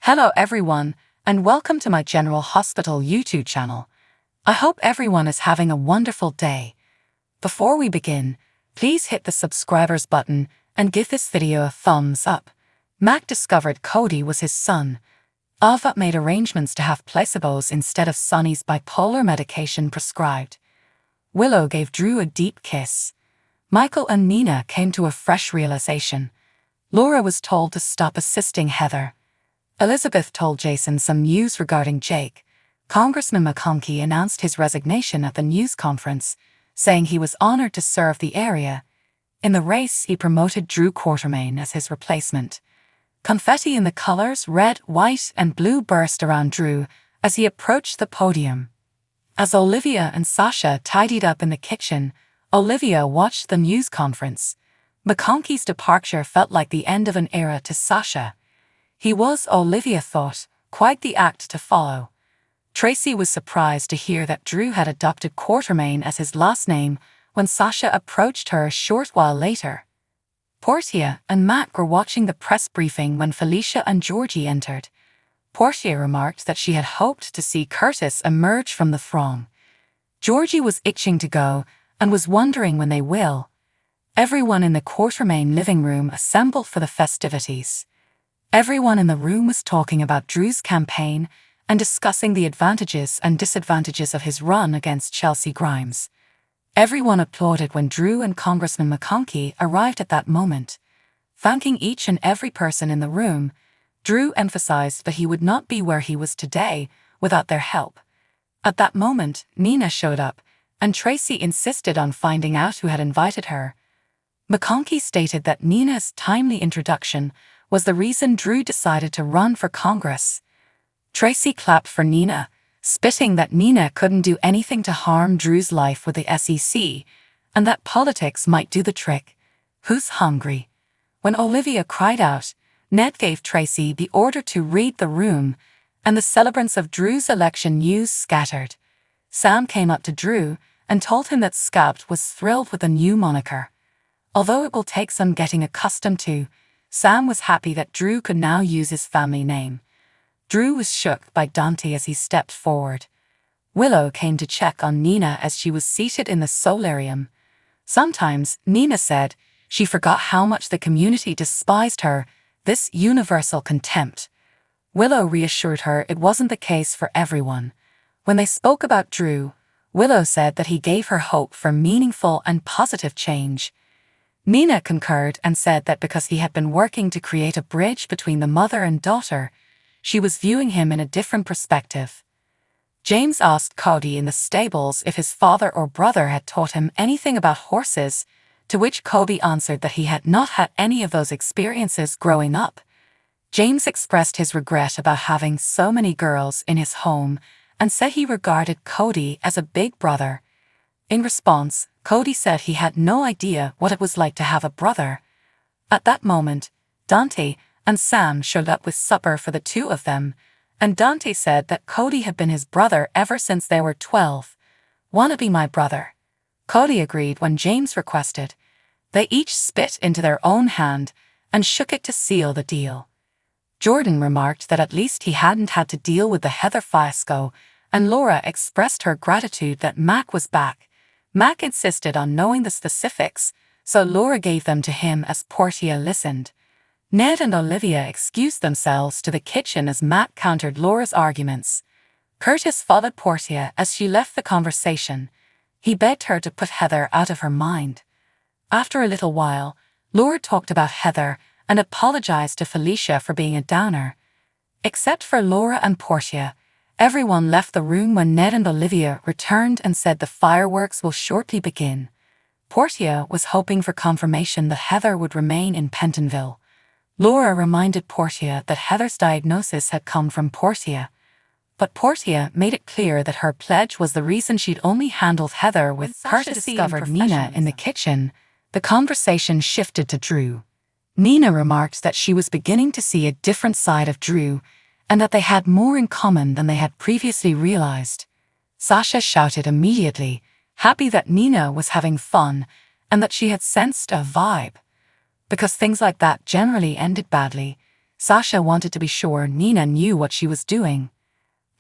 Hello everyone, and welcome to my General Hospital YouTube channel. I hope everyone is having a wonderful day. Before we begin, please hit the subscribers button and give this video a thumbs up. Mac discovered Cody was his son. Ava made arrangements to have placebos instead of Sonny's bipolar medication prescribed. Willow gave Drew a deep kiss. Michael and Nina came to a fresh realization. Laura was told to stop assisting Heather. Elizabeth told Jason some news regarding Jake. Congressman McConkey announced his resignation at the news conference, saying he was honored to serve the area. In the race, he promoted Drew Quartermain as his replacement. Confetti in the colors red, white, and blue burst around Drew as he approached the podium. As Olivia and Sasha tidied up in the kitchen, Olivia watched the news conference. McConkey's departure felt like the end of an era to Sasha. He was, Olivia thought, quite the act to follow. Tracy was surprised to hear that Drew had adopted Quartermain as his last name when Sasha approached her a short while later. Portia and Mac were watching the press briefing when Felicia and Georgie entered. Portia remarked that she had hoped to see Curtis emerge from the throng. Georgie was itching to go and was wondering when they will. Everyone in the Quartermain living room assembled for the festivities. Everyone in the room was talking about Drew's campaign and discussing the advantages and disadvantages of his run against Chelsea Grimes. Everyone applauded when Drew and Congressman McConkey arrived at that moment. Thanking each and every person in the room, Drew emphasized that he would not be where he was today without their help. At that moment, Nina showed up, and Tracy insisted on finding out who had invited her. McConkey stated that Nina's timely introduction was the reason Drew decided to run for Congress. Tracy clapped for Nina, spitting that Nina couldn't do anything to harm Drew's life with the SEC, and that politics might do the trick. Who's hungry? When Olivia cried out, Ned gave Tracy the order to read the room, and the celebrants of Drew's election news scattered. Sam came up to Drew and told him that Scout was thrilled with the new moniker. Although it will take some getting accustomed to, Sam was happy that Drew could now use his family name. Drew was shook by Dante as he stepped forward. Willow came to check on Nina as she was seated in the solarium. Sometimes, Nina said, she forgot how much the community despised her, this universal contempt. Willow reassured her it wasn't the case for everyone. When they spoke about Drew, Willow said that he gave her hope for meaningful and positive change. Nina concurred and said that because he had been working to create a bridge between the mother and daughter, she was viewing him in a different perspective. James asked Cody in the stables if his father or brother had taught him anything about horses, to which Cody answered that he had not had any of those experiences growing up. James expressed his regret about having so many girls in his home and said he regarded Cody as a big brother. In response, Cody said he had no idea what it was like to have a brother. At that moment, Dante and Sam showed up with supper for the two of them, and Dante said that Cody had been his brother ever since they were 12. "Wanna be my brother?" Cody agreed when James requested. They each spit into their own hand and shook it to seal the deal. Jordan remarked that at least he hadn't had to deal with the Heather fiasco, and Laura expressed her gratitude that Mac was back. Mac insisted on knowing the specifics, so Laura gave them to him as Portia listened. Ned and Olivia excused themselves to the kitchen as Mac countered Laura's arguments. Curtis followed Portia as she left the conversation. He begged her to put Heather out of her mind. After a little while, Laura talked about Heather and apologized to Felicia for being a downer. Except for Laura and Portia, everyone left the room when Ned and Olivia returned and said the fireworks will shortly begin. Portia was hoping for confirmation that Heather would remain in Pentonville. Laura reminded Portia that Heather's diagnosis had come from Portia. But Portia made it clear that her pledge was the reason she'd only handled Heather with Curtis discovered Nina in the kitchen. The conversation shifted to Drew. Nina remarked that she was beginning to see a different side of Drew and that they had more in common than they had previously realized. Sasha shouted immediately, happy that Nina was having fun and that she had sensed a vibe. Because things like that generally ended badly, Sasha wanted to be sure Nina knew what she was doing.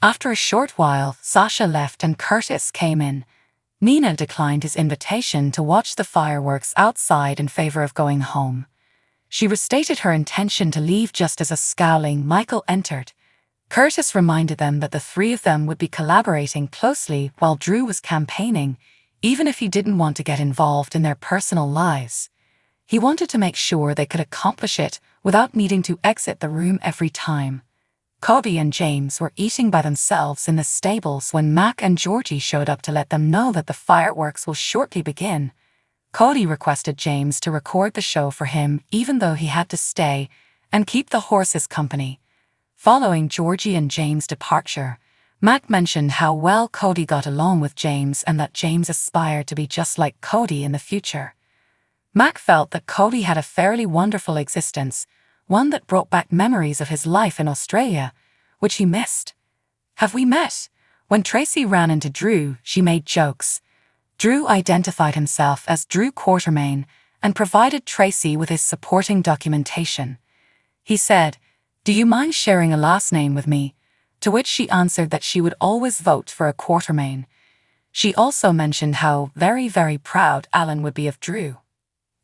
After a short while, Sasha left and Curtis came in. Nina declined his invitation to watch the fireworks outside in favor of going home. She restated her intention to leave just as a scowling Michael entered. Curtis reminded them that the three of them would be collaborating closely while Drew was campaigning, even if he didn't want to get involved in their personal lives. He wanted to make sure they could accomplish it without needing to exit the room every time. Cody and James were eating by themselves in the stables when Mac and Georgie showed up to let them know that the fireworks will shortly begin. Cody requested James to record the show for him even though he had to stay and keep the horses company. Following Georgie and James' departure, Mac mentioned how well Cody got along with James and that James aspired to be just like Cody in the future. Mac felt that Cody had a fairly wonderful existence, one that brought back memories of his life in Australia, which he missed. "Have we met?" When Tracy ran into Drew, she made jokes. Drew identified himself as Drew Quartermain and provided Tracy with his supporting documentation. He said, "Do you mind sharing a last name with me?" To which she answered that she would always vote for a Quartermain. She also mentioned how very, very proud Alan would be of Drew.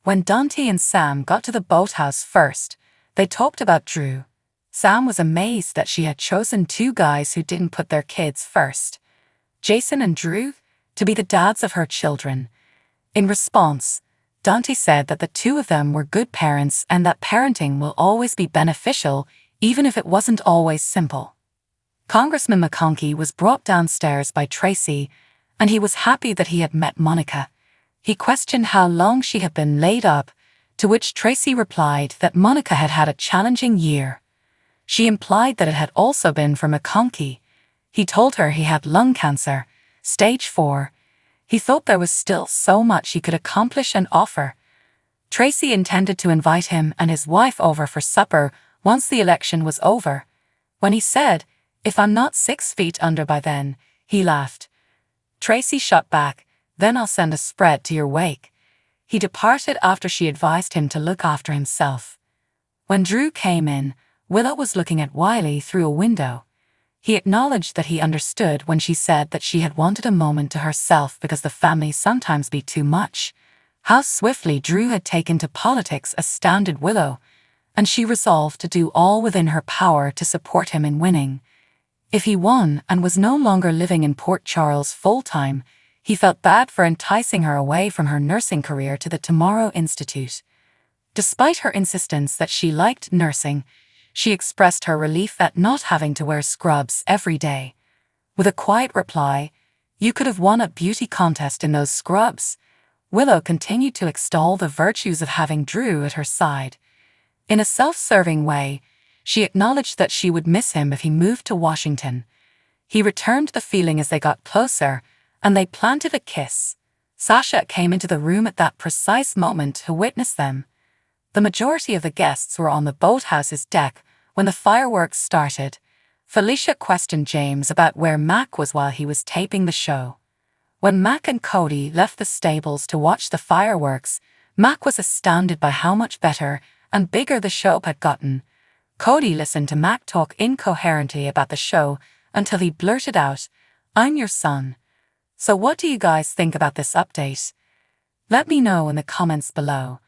When Dante and Sam got to the boathouse first, they talked about Drew. Sam was amazed that she had chosen two guys who didn't put their kids first, Jason and Drew, to be the dads of her children. In response, Dante said that the two of them were good parents and that parenting will always be beneficial even if it wasn't always simple. Congressman McConkie was brought downstairs by Tracy, and he was happy that he had met Monica. He questioned how long she had been laid up, to which Tracy replied that Monica had had a challenging year. She implied that it had also been for McConkie. He told her he had lung cancer, stage 4. He thought there was still so much he could accomplish and offer. Tracy intended to invite him and his wife over for supper once the election was over. When he said, "If I'm not 6 feet under by then," he laughed. Tracy shot back, "Then I'll send a spread to your wake." He departed after she advised him to look after himself. When Drew came in, Willow was looking at Wiley through a window. He acknowledged that he understood when she said that she had wanted a moment to herself because the family sometimes be too much. How swiftly Drew had taken to politics astounded Willow, and she resolved to do all within her power to support him in winning. If he won and was no longer living in Port Charles full-time, he felt bad for enticing her away from her nursing career to the Tomorrow Institute. Despite her insistence that she liked nursing, she expressed her relief at not having to wear scrubs every day. With a quiet reply, "You could have won a beauty contest in those scrubs," Willow continued to extol the virtues of having Drew at her side. In a self-serving way, she acknowledged that she would miss him if he moved to Washington. He returned the feeling as they got closer, and they planted a kiss. Sasha came into the room at that precise moment to witness them. The majority of the guests were on the boathouse's deck when the fireworks started. Felicia questioned James about where Mac was while he was taping the show. When Mac and Cody left the stables to watch the fireworks, Mac was astounded by how much better and bigger the show had gotten. Cody listened to Mac talk incoherently about the show until he blurted out, "I'm your son." So what do you guys think about this update? Let me know in the comments below.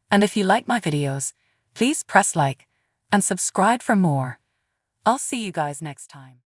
And if you like my videos, please press like and subscribe for more. I'll see you guys next time.